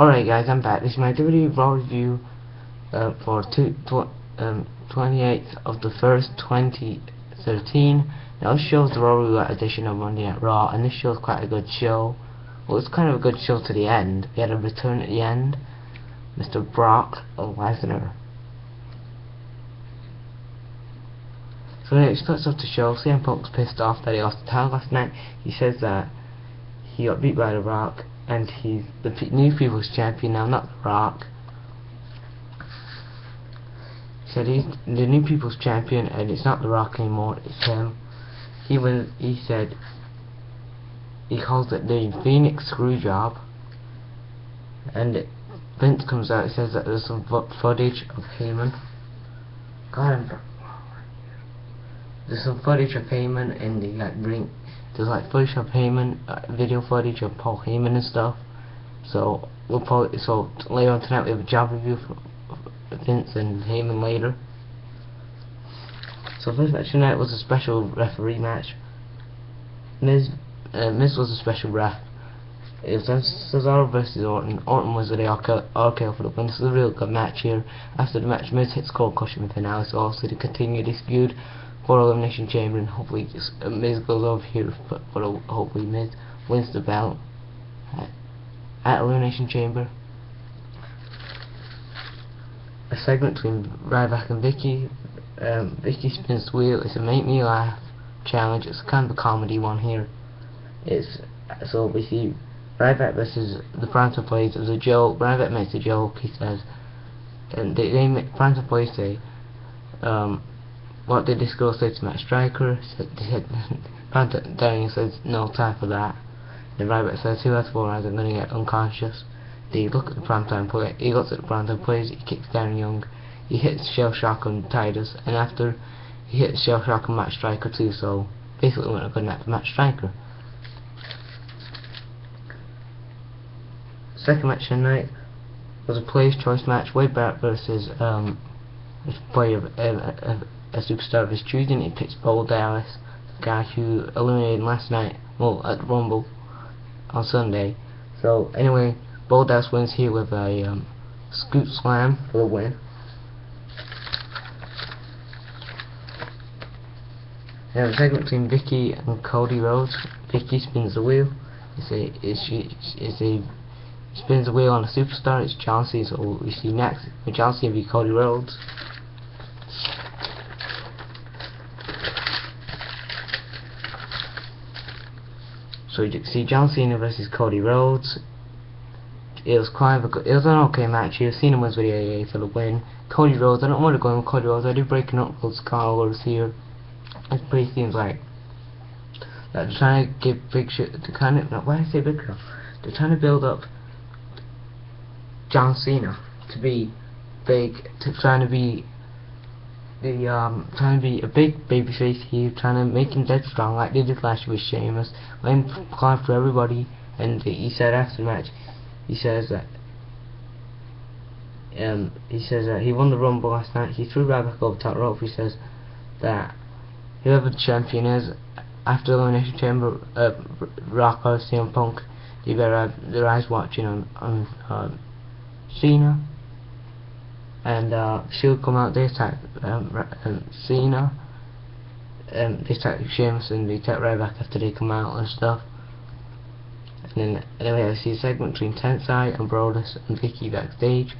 Alright guys, I'm back. This is my WWE Raw review for 28th of the 1st, 2013. Now this shows the Raw review edition of Monday Night Raw, and this shows quite a good show. Well, it's kind of a good show to the end. We had a return at the end, Mr. Brock Lesnar. So anyway, it starts off the show. CM Punk's pissed off that he lost the title last night. He says that he got beat by The Rock, and he's the new People's Champion now, not The Rock. He said he's the new People's Champion, and it's not The Rock anymore, it's him. He said he calls it the Phoenix Screwjob, and Vince comes out and says that there's some footage of Heyman. There's some footage of Heyman in the ring. There's footage of Heyman, video footage of Paul Heyman and stuff. So later on tonight we have a job review for Vince and Heyman later. So first match tonight was a special referee match. Miz was a special ref. It was Cesaro versus Orton. Orton was with the RKO for the win. This is a real good match here. After the match, Miz hits Cole Cushing with finale, so also to continue this feud for Elimination Chamber, and hopefully Miz goes over here, but hopefully Miz wins the belt at Elimination Chamber. A segment between Ryback and Vicky. Vicky spins the wheel. It's a make me laugh challenge. It's kind of a comedy one here. So we see Ryback versus the Phantom Blades as a joke. Ryback makes a joke. He says, and Phantom Blades say, what did this girl say to Matt Striker? Daniel says, no time for that. Then Ryback says, who has 4 eyes? I'm going to get unconscious. Then he looks at the primetime plays. He kicks Darren Young. He hits Shell Shock on Titus, and after he hits Shell Shock on Matt Striker too. So basically, it went a good night for Matt Striker. Second match tonight was a Player's Choice match. Wade Barrett versus a superstar of his choosing. He picks Bo Dallas, the guy who eliminated last night, well, at the Rumble on Sunday. So anyway, Bo Dallas wins here with a scoop slam for the win. Now the segment between Vicky and Cody Rhodes. Vicky spins the wheel. Spins the wheel on a superstar. It's John Cena. So we see next with John Cena v Cody Rhodes. So you see John Cena versus Cody Rhodes. It was an okay match here. Cena wins with the AA for the win. Cody Rhodes, I don't want to go in with Cody Rhodes. I do breaking up those collars here. It pretty seems like that they're trying to give Big Show, why did I say Big Show? They're trying to build up John Cena to be big, trying to be a big babyface here, trying to make him dead strong like they did last year with Sheamus, let him climb for everybody. And he said after the match, he says that he won the Rumble last night. He threw Ryback over the top rope. He says that whoever the champion is after the Elimination Chamber, Rock or CM Punk, they better have their eyes watching on Cena, and she'll come out. They attack Cena, they attack Sheamus, and they attack Ryback after they come out and stuff. And then anyway, I see a segment between Tensai and Brodus and Vicky backstage.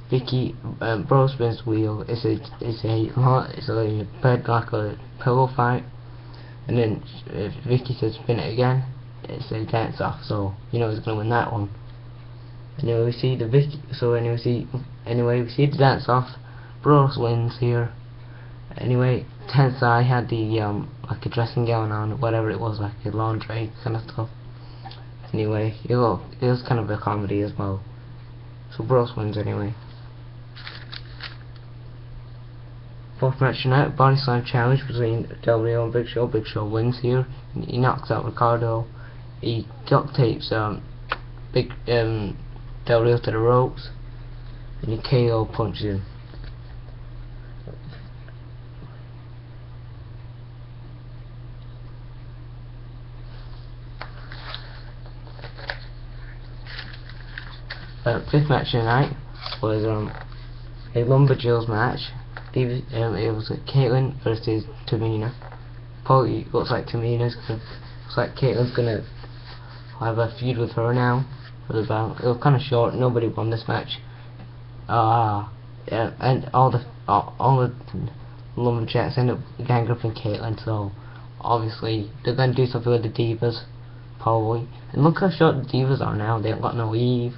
Vicky, Brodus spins the wheel. It's a bed like a pillow fight, and then if Vicky says spin it again, it's a dance off. So you know he's gonna win that one. Anyway, we see the we see the dance off. Brodus wins here. Anyway, Tensai had the like a dressing gown on, whatever it was, like a laundry kind of stuff. Anyway, it was kind of a comedy as well. So Brodus wins anyway. Fourth match tonight, body slam challenge between Del Rio and Big Show. Big Show wins here. He knocks out Ricardo. He duct tapes Del Rio to the ropes, and he KO punches him. fifth match of the night was a Lumberjills match. It was Kaitlyn versus Tamina. Probably looks like Kaitlyn's gonna have a feud with her now for the belt. It was kind of short. Nobody won this match. Yeah, and all the Lumberjacks end up gang up in Kaitlyn, so obviously they're gonna do something with the Divas, probably. And look how short the Divas are now. They haven't got no Eve,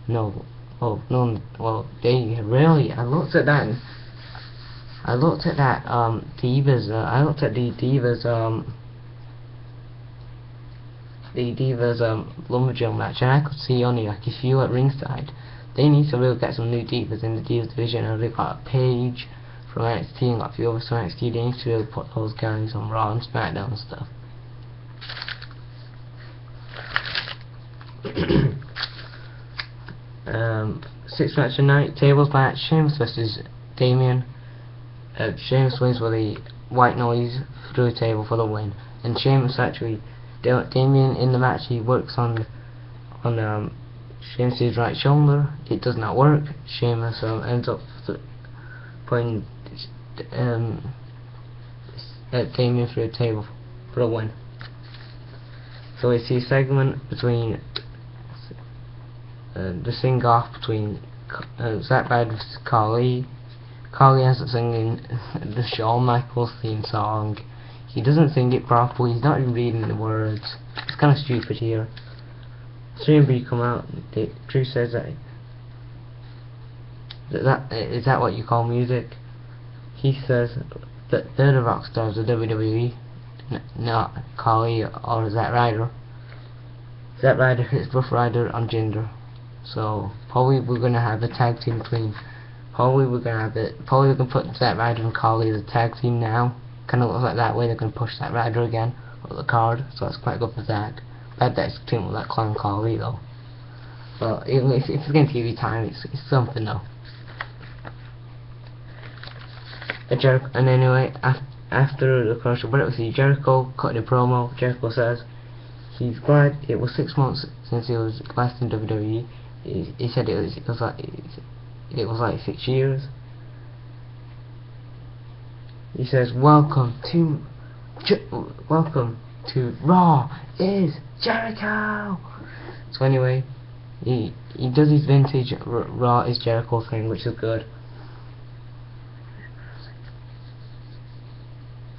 no, well, they really. I looked at that. Divas. I looked at the Divas Lumberjill match, and I could see only like a few at ringside. They need to really get some new Divas in the Divas division. And they've got a Paige from NXT and got a few others from NXT. They need to really put those guys on Raw and SmackDown and stuff. Sixth match tonight, tables match, Sheamus versus Damien. Sheamus wins with a white noise through a table for the win. And Sheamus actually, Damien in the match, he works on Sheamus' right shoulder. It does not work. Sheamus ends up putting Damien through a table for the win. So we see a segment between the sing-off between Zack Ryder versus Khali. Khali ends up singing the Shawn Michaels theme song. He doesn't sing it properly. He's not even reading the words. It's kind of stupid here. CMB come out. Drew says that is that what you call music? He says that they're the rock stars of WWE, not Khali or Zack Ryder. Zack Ryder hits Rough Rider on Jinder. So probably we're gonna have a tag team between. Probably we can put Zack Ryder and Khali as a tag team now. Kind of looks like that way they're gonna push Zack Ryder again on the card. So that's quite good for Zack. Bad that it's team with that clown Khali though. But if it's getting TV time, it's something though. And anyway, after the commercial break, we see Jericho cutting a promo. Jericho says he's glad it was 6 months since he was last in WWE. He said it was like 6 years. He says, welcome to Raw is Jericho. So anyway, he does his vintage Raw is Jericho thing, which is good.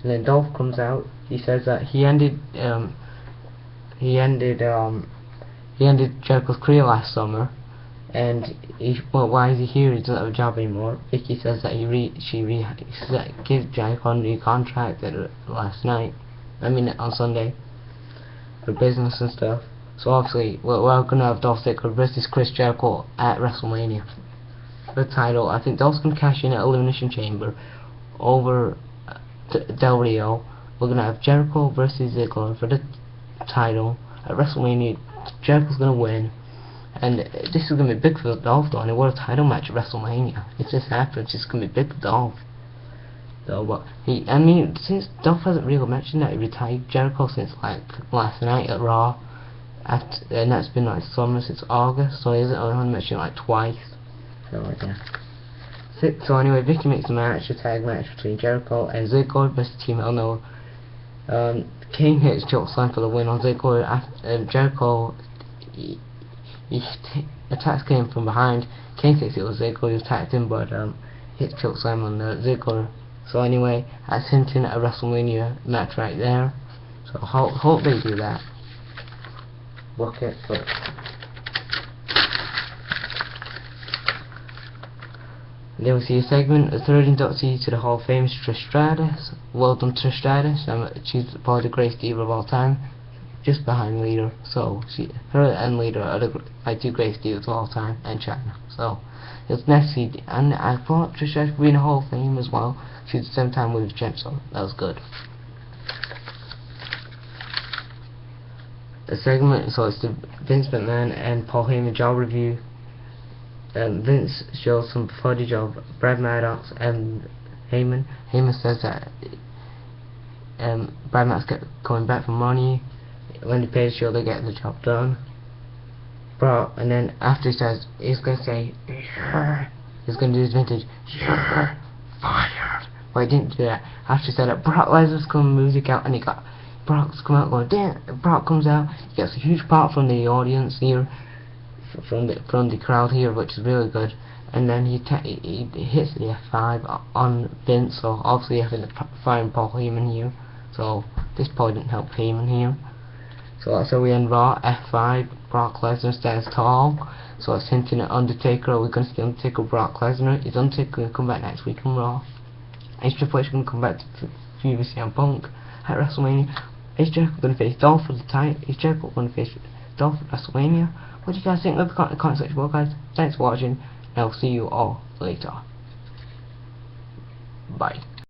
And then Dolph comes out. He says that he ended Jericho's career last summer, and why is he here? He doesn't have a job anymore. Vicky says that she gave Jericho a new contract last night. I mean on Sunday for business and stuff. So obviously we're gonna have Dolph Ziggler versus Chris Jericho at WrestleMania for the title. I think Dolph's gonna cash in at Elimination Chamber over Del Rio. We're gonna have Jericho versus Ziggler for the title at WrestleMania. Jericho's gonna win, and this is gonna be big for Dolph though. And it was a title match at WrestleMania. If this happens, it's gonna be big for Dolph. So, but since Dolph hasn't really mentioned that he retired Jericho since like last night at Raw, and that's been like summer since August, so he hasn't only mentioned it like twice. So yeah. So anyway, Vicky makes a match, a tag match between Jericho and Ziggler versus Team Hell No. Kane hits chokeslam for the win on Ziggler. Jericho he attacks Kane from behind. Kane thinks it was Ziggler who attacked him, but hits chokeslam on Ziggler. So anyway, that's hinting at a WrestleMania match right there. So hope they do that. Book it, but. Then we see a segment, a third inductee to the Hall of Fame, Trish Stratus. Well done, Trish Stratus. She's probably the greatest diva of all time, just behind Lita. So her and Lita are my two greatest divas of all time, and China. So it's nice to see. And I thought Trish Stratus would be in the Hall of Fame as well. She's the 7-time women's champ, so that was good. A segment, so it's the Vince McMahon and Paul Heyman job review. Vince shows some footage of Brad Maddox and Heyman. Heyman says that Brad Maddox kept coming back for money. When they pay the show, they get the job done. Brock, and then after he says, he's gonna say, he's gonna do his vintage, you're fired. Well, he didn't do that. After he said that, Brock Lesnar's coming music out, and he got Brock's come out going, damn. Brock comes out, he gets a huge part from the audience here, from the crowd here, which is really good. And then he hits the F5 on Vince, so obviously having to find Paul Heyman here. So this probably didn't help Heyman here. So that's how we end Raw. F5, Brock Lesnar stands tall. So it's hinting at Undertaker. Are we going to see Undertaker, Brock Lesnar? Is Undertaker going to come back next week on Raw? Is Triple H going to come back to feud with CM Punk at WrestleMania? Is Jericho going to face Dolph for the title? Is Jericho going to face Dolph at WrestleMania? What do you guys think? Leave a comment in the comment section below, guys. Thanks for watching, and I'll see you all later. Bye.